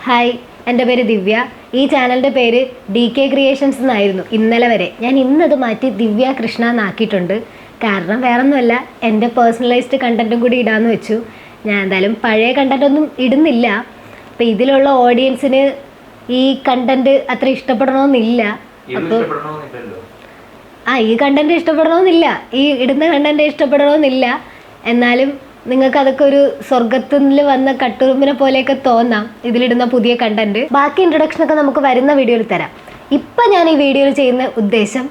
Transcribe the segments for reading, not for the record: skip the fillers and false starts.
Hi, എൻ്റെ പേര് ദിവ്യ. ഈ ചാനലിൻ്റെ പേര് DK ക്രിയേഷൻസ് എന്നായിരുന്നു ഇന്നലെ വരെ. ഞാൻ ഇന്നത് മാറ്റി ദിവ്യ കൃഷ്ണ എന്നാക്കിയിട്ടുണ്ട്. കാരണം വേറൊന്നുമല്ല, എൻ്റെ പേഴ്സണലൈസ്ഡ് കണ്ടൻറ്റും കൂടി ഇടാമെന്ന് വെച്ചു. ഞാൻ എന്തായാലും പഴയ കണ്ടൻറ്റൊന്നും ഇടുന്നില്ല. അപ്പോൾ ഇതിലുള്ള ഓഡിയൻസിന് ഈ കണ്ടൻറ്റ് അത്ര ഇഷ്ടപ്പെടണമെന്നില്ല. അപ്പോൾ ഈ കണ്ടൻറ്റ് ഇഷ്ടപ്പെടണമെന്നില്ല, ഈ ഇടുന്ന കണ്ടൻറ്റ് ഇഷ്ടപ്പെടണമെന്നില്ല. എന്നാലും നിങ്ങൾക്ക് അതൊക്കെ ഒരു സ്വർഗത്തിൽ വന്ന കട്ടുറുമ്പിനെ പോലെയൊക്കെ തോന്നാം ഇതിലിടുന്ന പുതിയ കണ്ടന്റ്. ബാക്കി ഇൻട്രൊഡക്ഷനൊക്കെ നമുക്ക് വരുന്ന വീഡിയോയിൽ തരാം. ഇപ്പം ഞാൻ ഈ വീഡിയോയിൽ ചെയ്യുന്ന ഉദ്ദേശം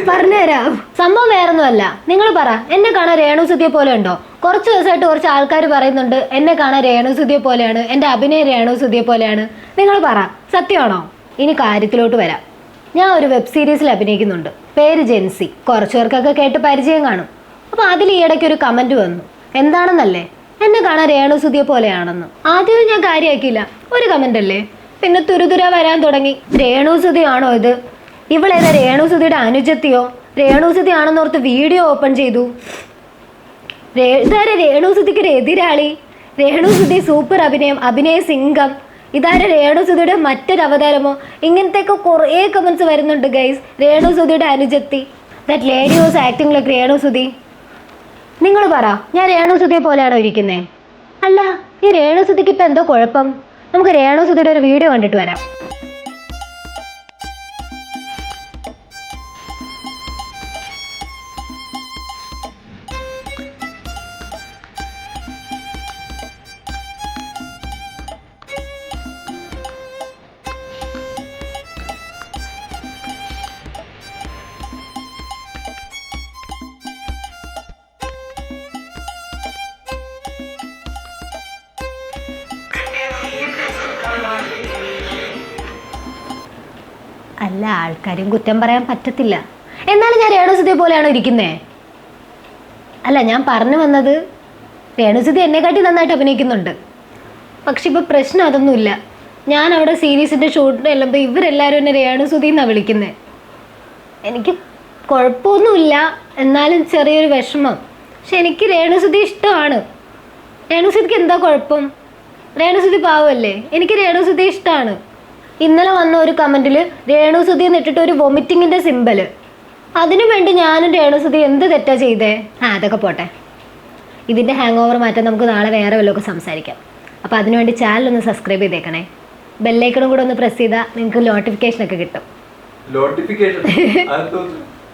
പറഞ്ഞുതരാം. സംഭവം വേറൊന്നുമല്ല. നിങ്ങൾ പറ, എന്നെ കാണാൻ രേണുസുതിയെ പോലെ ഉണ്ടോ? കുറച്ച് ദിവസമായിട്ട് കുറച്ച് ആൾക്കാർ പറയുന്നുണ്ട് എന്നെ കാണാൻ രേണുസുതിയെ പോലെയാണ്, എൻ്റെ അഭിനയം രേണുസുതിയെ പോലെയാണ്. നിങ്ങൾ പറ, സത്യമാണോ? ഇനി കാര്യത്തിലോട്ട് വരാം. ഞാൻ ഒരു വെബ് സീരീസിൽ അഭിനയിക്കുന്നുണ്ട്. പേര് ജെൻസി. കുറച്ചു പേർക്കൊക്കെ കേട്ട് പരിചയം കാണും. അപ്പോൾ അതിൽ ഈയിടയ്ക്ക് ഒരു കമൻറ്റ് വന്നു. എന്താണെന്നല്ലേ, എന്നെ കാണാൻ രേണുസുതിയെ പോലെയാണെന്ന്. ആദ്യം ഞാൻ കാര്യമാക്കിയില്ല, ഒരു കമൻ്റ് അല്ലേ. പിന്നെ തുരുതുര വരാൻ തുടങ്ങി. രേണുസുതിയാണോ ഇത്? ഇവളേതാ രേണുസുതിയുടെ അനുജത്തിയോ? രേണുസുതി ആണെന്നോർത്ത് വീഡിയോ ഓപ്പൺ ചെയ്തു. ഇതാരെ രേണുസുതിക്കൊരു എതിരാളി? രേണുസുതി സൂപ്പർ അഭിനയ സിംഗം. ഇതാരെ രേണുസുതിയുടെ മറ്റൊരു അവതാരമോ? ഇങ്ങനത്തെയൊക്കെ കുറേ കമൻസ് വരുന്നുണ്ട് ഗൈസ്. രേണുസുതിയുടെ അനുജത്തി, that lady was acting like Renu Sudhi. നിങ്ങൾ പറ, ഞാൻ രേണുസുതിയെ പോലെയാണോ ഇരിക്കുന്നേ? അല്ല, ഈ രേണുസുതിക്ക് ഇപ്പം എന്തോ കുഴപ്പം? നമുക്ക് രേണുസുതിയുടെ ഒരു വീഡിയോ കണ്ടിട്ട് വരാം. അല്ല, ആൾക്കാരും കുറ്റം പറയാൻ പറ്റത്തില്ല. എന്നാലും ഞാൻ രേണുസുതിയെ പോലെയാണോ ഇരിക്കുന്നേ? അല്ല, ഞാൻ പറഞ്ഞു വന്നത് രേണുസുതി എന്നെക്കാട്ടി നന്നായിട്ട് അഭിനയിക്കുന്നുണ്ട്. പക്ഷെ ഇപ്പോൾ പ്രശ്നം അതൊന്നുമില്ല. ഞാൻ അവിടെ സീരീസിൻ്റെ ഷൂട്ടിന് ചെല്ലുമ്പോൾ ഇവരെല്ലാവരും എന്നെ രേണുസുതി എന്നാണ് വിളിക്കുന്നത്. എനിക്ക് കുഴപ്പമൊന്നുമില്ല, എന്നാലും ചെറിയൊരു വിഷമം. പക്ഷെ എനിക്ക് രേണുസുതി ഇഷ്ടമാണ്. രേണുസുതിക്ക് എന്താ കുഴപ്പം? രേണുസുതി പാവമല്ലേ? എനിക്ക് രേണുസുതി ഇഷ്ടമാണ്. ഇന്നലെ വന്ന ഒരു കമൻറ്റിൽ രേണുസുതി എന്നിട്ടിട്ട് ഒരു വൊമിറ്റിങ്ങിൻ്റെ സിമ്പല്. അതിനു വേണ്ടി ഞാനും രേണുസുതി എന്ത് തെറ്റാ ചെയ്തേ? അതൊക്കെ പോട്ടെ. ഇതിൻ്റെ ഹാങ് ഓവർ മാറ്റാൻ നമുക്ക് നാളെ വേറെ വല്ലതൊക്കെ സംസാരിക്കാം. അപ്പോൾ അതിനുവേണ്ടി ചാനലൊന്ന് സബ്സ്ക്രൈബ് ചെയ്തേക്കണേ. ബെല്ലൈക്കണും കൂടെ ഒന്ന് പ്രസ് ചെയ്താൽ നിങ്ങൾക്ക് നോട്ടിഫിക്കേഷനൊക്കെ കിട്ടും.